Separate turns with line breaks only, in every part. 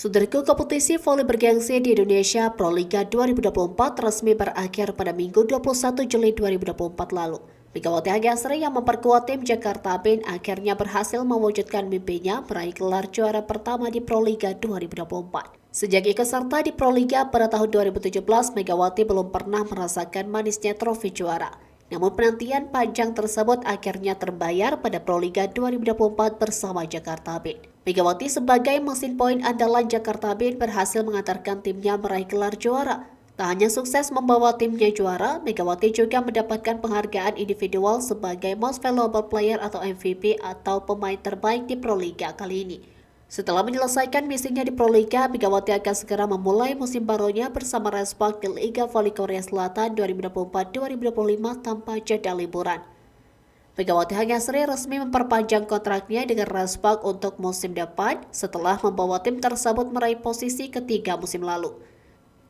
Saudaraku, kompetisi voli bergengsi di Indonesia Pro Liga 2024 resmi berakhir pada Minggu 21 Juli 2024 lalu. Megawati Hagasri yang memperkuat tim Jakarta Band akhirnya berhasil mewujudkan mimpinya meraih gelar juara pertama di Pro Liga 2024. Sejak ikut serta di Pro Liga pada tahun 2017, Megawati belum pernah merasakan manisnya trofi juara. Namun penantian panjang tersebut akhirnya terbayar pada Pro Liga 2024 bersama Jakarta Band. Megawati sebagai mesin poin andalan Jakarta Band berhasil mengantarkan timnya meraih gelar juara. Tak hanya sukses membawa timnya juara, Megawati juga mendapatkan penghargaan individual sebagai Most Valuable Player atau MVP atau pemain terbaik di Pro Liga kali ini. Setelah menyelesaikan misinya di Pro Liga, Megawati akan segera memulai musim barunya bersama Respak di Liga Voli Korea Selatan 2024-2025 tanpa jeda liburan. Megawati Hagasri resmi memperpanjang kontraknya dengan Respak untuk musim depan setelah membawa tim tersebut meraih posisi ketiga musim lalu.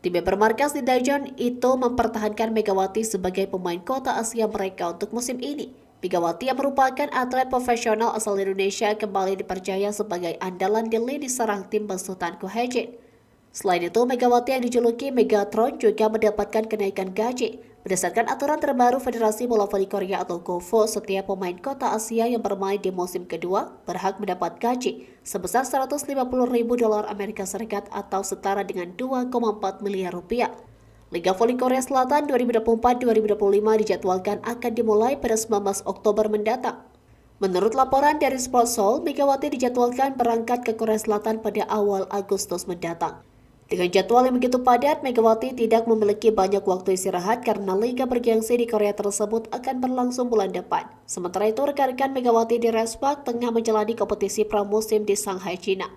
Tim yang bermarkas di Daejeon itu mempertahankan Megawati sebagai pemain kota Asia mereka untuk musim ini. Megawati yang merupakan atlet profesional asal Indonesia kembali dipercaya sebagai andalan di lini serang tim besutan Ko Hae-jin. Selain itu, Megawati yang dijuluki Megatron juga mendapatkan kenaikan gaji. Berdasarkan aturan terbaru Federasi Bola Voli Korea atau KOVO, setiap pemain kota Asia yang bermain di musim kedua berhak mendapat gaji sebesar 150.000 dolar Amerika Serikat atau setara dengan 2,4 miliar rupiah. Liga Voli Korea Selatan 2024-2025 dijadwalkan akan dimulai pada 19 Oktober mendatang. Menurut laporan dari Sport Seoul, Megawati dijadwalkan berangkat ke Korea Selatan pada awal Agustus mendatang. Dengan jadwal yang begitu padat, Megawati tidak memiliki banyak waktu istirahat karena liga bergengsi di Korea tersebut akan berlangsung bulan depan. Sementara itu, rekan-rekan Megawati di Respak tengah menjalani kompetisi pramusim di Shanghai, China.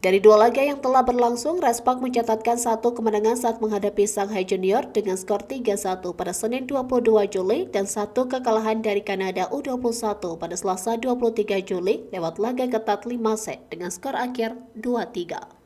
Dari dua laga yang telah berlangsung, Respak mencatatkan satu kemenangan saat menghadapi Shanghai Junior dengan skor 3-1 pada Senin 22 Juli dan satu kekalahan dari Kanada U21 pada Selasa 23 Juli lewat laga ketat 5 set dengan skor akhir 2-3.